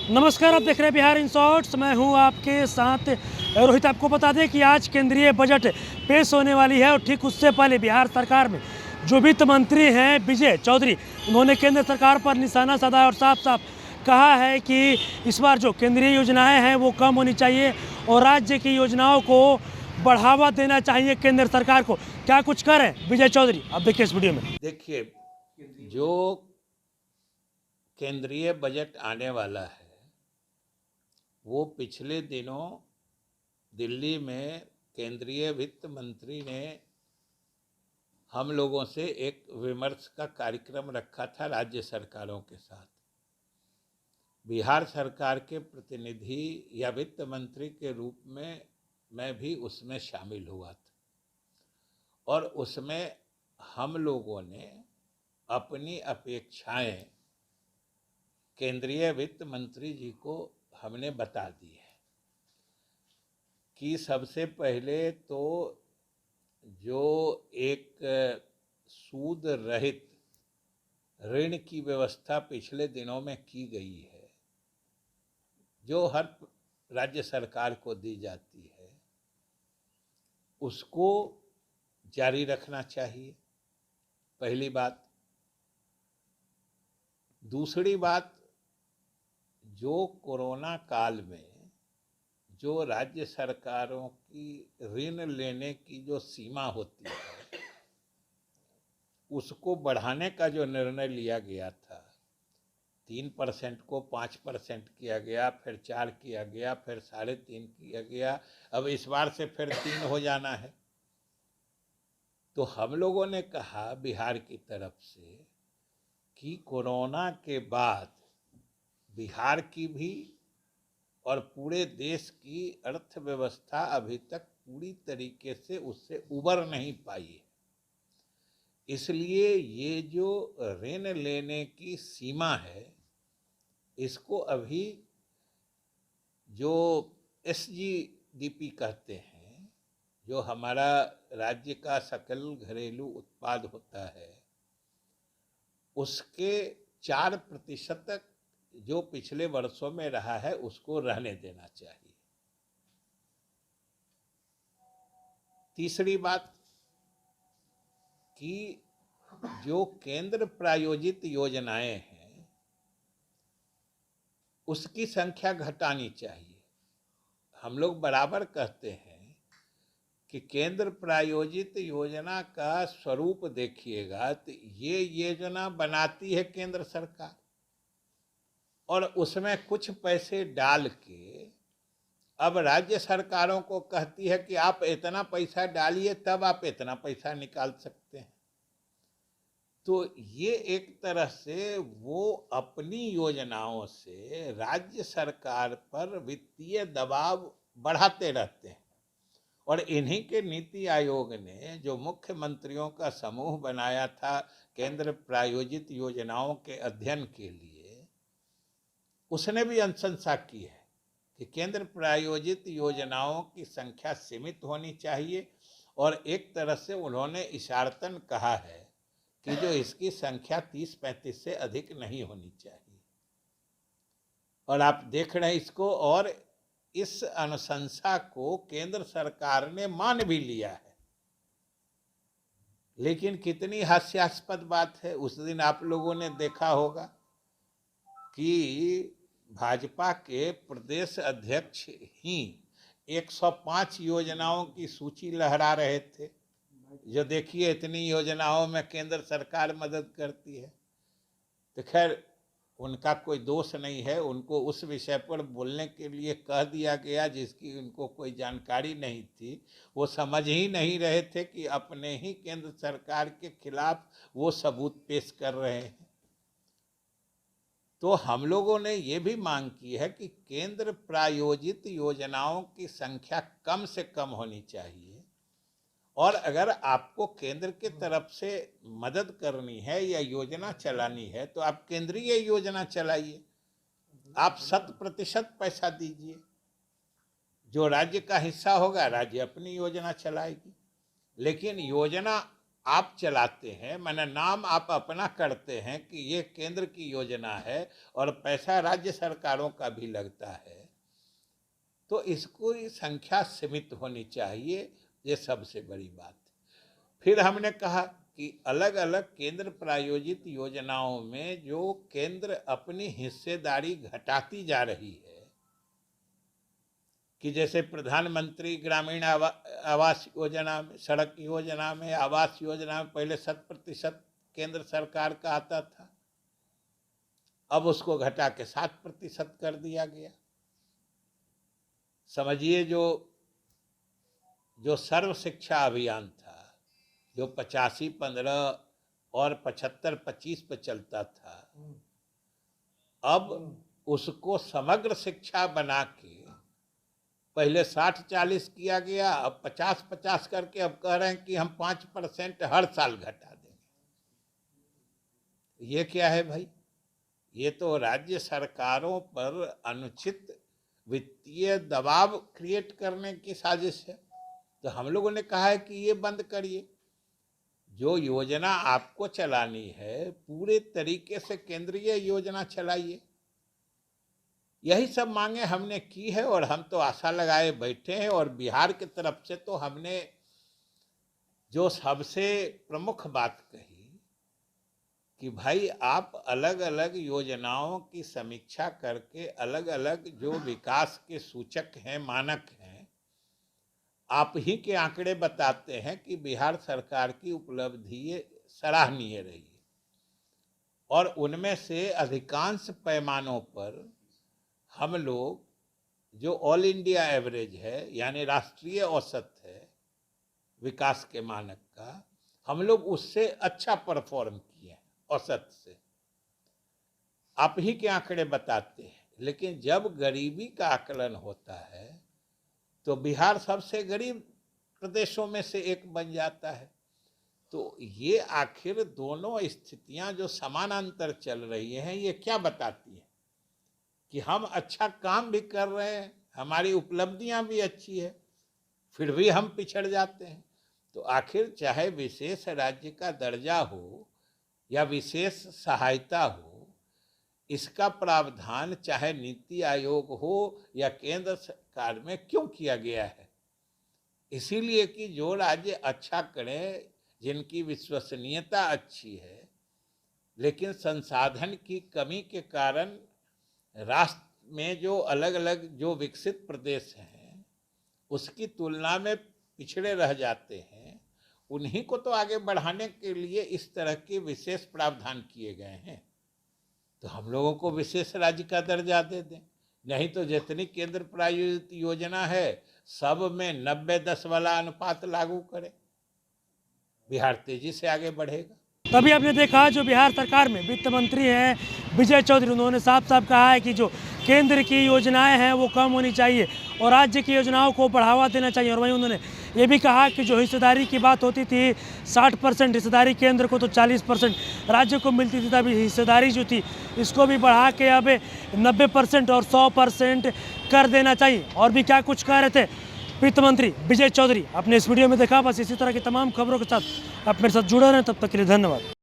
नमस्कार, आप देख रहे हैं बिहार इन शॉर्ट्स। मैं हूं आपके साथ रोहित। आपको बता दें कि आज केंद्रीय बजट पेश होने वाली है और ठीक उससे पहले बिहार सरकार में जो वित्त मंत्री हैं विजय चौधरी, उन्होंने केंद्र सरकार पर निशाना साधा है और साफ साफ कहा है कि इस बार जो केंद्रीय योजनाएं हैं वो कम होनी चाहिए और राज्य की योजनाओं को बढ़ावा देना चाहिए केंद्र सरकार को। क्या कुछ करें विजय चौधरी, आप देखिए इस वीडियो में। देखिए, जो केंद्रीय बजट आने वाला है वो पिछले दिनों दिल्ली में केंद्रीय वित्त मंत्री ने हम लोगों से एक विमर्श का कार्यक्रम रखा था राज्य सरकारों के साथ। बिहार सरकार के प्रतिनिधि या वित्त मंत्री के रूप में मैं भी उसमें शामिल हुआ था और उसमें हम लोगों ने अपनी अपेक्षाएं केंद्रीय वित्त मंत्री जी को हमने बता दी है कि सबसे पहले तो जो एक सूद रहित ऋण की व्यवस्था पिछले दिनों में की गई है, जो हर राज्य सरकार को दी जाती है, उसको जारी रखना चाहिए, पहली बात। दूसरी बात, जो कोरोना काल में जो राज्य सरकारों की ऋण लेने की जो सीमा होती है उसको बढ़ाने का जो निर्णय लिया गया था, 3% को 5% किया गया, फिर 4 किया गया, फिर 3.5 किया गया, अब इस बार से फिर 3 हो जाना है। तो हम लोगों ने कहा बिहार की तरफ से कि कोरोना के बाद बिहार की भी और पूरे देश की अर्थव्यवस्था अभी तक पूरी तरीके से उससे उबर नहीं पाई है, इसलिए ये जो ऋण लेने की सीमा है इसको अभी जो SGDP कहते हैं, जो हमारा राज्य का सकल घरेलू उत्पाद होता है, उसके 4% जो पिछले वर्षों में रहा है उसको रहने देना चाहिए। तीसरी बात कि जो केंद्र प्रायोजित योजनाएं हैं उसकी संख्या घटानी चाहिए। हम लोग बराबर कहते हैं कि केंद्र प्रायोजित योजना का स्वरूप देखिएगा तो ये योजना बनाती है केंद्र सरकार और उसमें कुछ पैसे डाल के अब राज्य सरकारों को कहती है कि आप इतना पैसा डालिए तब आप इतना पैसा निकाल सकते हैं। तो ये एक तरह से वो अपनी योजनाओं से राज्य सरकार पर वित्तीय दबाव बढ़ाते रहते हैं और इन्हीं के नीति आयोग ने जो मुख्यमंत्रियों का समूह बनाया था केंद्र प्रायोजित योजनाओं के अध्ययन के लिए, उसने भी अनुशंसा की है कि केंद्र प्रायोजित योजनाओं की संख्या सीमित होनी चाहिए और एक तरह से उन्होंने इशारतन कहा है कि जो इसकी संख्या 30-35 से अधिक नहीं होनी चाहिए। और आप देख रहे हैं इसको, और इस अनुशंसा को केंद्र सरकार ने मान भी लिया है। लेकिन कितनी हास्यास्पद बात है, उस दिन आप लोगों ने देखा होगा कि भाजपा के प्रदेश अध्यक्ष ही 105 योजनाओं की सूची लहरा रहे थे, जो देखिए इतनी योजनाओं में केंद्र सरकार मदद करती है। तो खैर उनका कोई दोष नहीं है, उनको उस विषय पर बोलने के लिए कह दिया गया जिसकी उनको कोई जानकारी नहीं थी। वो समझ ही नहीं रहे थे कि अपने ही केंद्र सरकार के खिलाफ वो सबूत पेश कर रहे हैं। तो हम लोगों ने ये भी मांग की है कि केंद्र प्रायोजित योजनाओं की संख्या कम से कम होनी चाहिए और अगर आपको केंद्र की तरफ से मदद करनी है या योजना चलानी है तो आप केंद्रीय योजना चलाइए, आप 100% पैसा दीजिए, जो राज्य का हिस्सा होगा राज्य अपनी योजना चलाएगी। लेकिन योजना आप चलाते हैं, माने नाम आप अपना करते हैं कि ये केंद्र की योजना है और पैसा राज्य सरकारों का भी लगता है, तो इसको ये संख्या सीमित होनी चाहिए, ये सबसे बड़ी बात है। फिर हमने कहा कि अलग अलग केंद्र प्रायोजित योजनाओं में जो केंद्र अपनी हिस्सेदारी घटाती जा रही है, कि जैसे प्रधानमंत्री ग्रामीण आवास योजना में, सड़क योजना में, आवास योजना में पहले 100% केंद्र सरकार का आता था, अब उसको घटा के 7% कर दिया गया। समझिए जो सर्व शिक्षा अभियान था, जो 85-15 और 75-25 पे चलता था, अब उसको समग्र शिक्षा बना के पहले 60-40 किया गया, अब 50-50 करके अब कह रहे हैं कि हम 5% हर साल घटा देंगे। ये क्या है भाई? ये तो राज्य सरकारों पर अनुचित वित्तीय दबाव क्रिएट करने की साजिश है। तो हम लोगों ने कहा है कि ये बंद करिए। जो योजना आपको चलानी है पूरे तरीके से केंद्रीय योजना चलाइए। यही सब मांगे हमने की है और हम तो आशा लगाए बैठे हैं। और बिहार की तरफ से तो हमने जो सबसे प्रमुख बात कही कि भाई आप अलग अलग योजनाओं की समीक्षा करके अलग अलग जो विकास के सूचक हैं, मानक हैं, आप ही के आंकड़े बताते हैं कि बिहार सरकार की उपलब्धि सराहनीय रही है और उनमें से अधिकांश पैमानों पर हम लोग जो ऑल इंडिया एवरेज है, यानी राष्ट्रीय औसत है विकास के मानक का, हम लोग उससे अच्छा परफॉर्म किए हैं औसत से। आप ही के आंकड़े बताते हैं। लेकिन जब गरीबी का आकलन होता है तो बिहार सबसे गरीब प्रदेशों में से एक बन जाता है। तो ये आखिर दोनों स्थितियां जो समानांतर चल रही हैं, ये क्या बताती हैं? कि हम अच्छा काम भी कर रहे हैं, हमारी उपलब्धियां भी अच्छी है, फिर भी हम पिछड़ जाते हैं। तो आखिर चाहे विशेष राज्य का दर्जा हो या विशेष सहायता हो, इसका प्रावधान चाहे नीति आयोग हो या केंद्र सरकार में क्यों किया गया है? इसीलिए कि जो राज्य अच्छा करें, जिनकी विश्वसनीयता अच्छी है, लेकिन संसाधन की कमी के कारण राष्ट्र में जो अलग अलग जो विकसित प्रदेश हैं उसकी तुलना में पिछड़े रह जाते हैं, उन्हीं को तो आगे बढ़ाने के लिए इस तरह के विशेष प्रावधान किए गए हैं। तो हम लोगों को विशेष राज्य का दर्जा दे दें, नहीं तो जितनी केंद्र प्रायोजित योजना है सब में 90-10 वाला अनुपात लागू करें, बिहार तेजी से आगे बढ़ेगा। तभी आपने देखा जो बिहार सरकार में वित्त मंत्री हैं विजय चौधरी, उन्होंने साफ साफ कहा है कि जो केंद्र की योजनाएं हैं वो कम होनी चाहिए और राज्य की योजनाओं को बढ़ावा देना चाहिए। और वहीं उन्होंने ये भी कहा कि जो हिस्सेदारी की बात होती थी 60% हिस्सेदारी केंद्र को तो 40% राज्य को मिलती थी, तभी हिस्सेदारी जो थी इसको भी बढ़ा के अब 90% और 100% कर देना चाहिए। और भी क्या कुछ कह रहे थे वित्त मंत्री विजय चौधरी, अपने इस वीडियो में देखा। बस इसी तरह की तमाम खबरों के साथ आप मेरे साथ जुड़े रहें। तब तक के लिए धन्यवाद।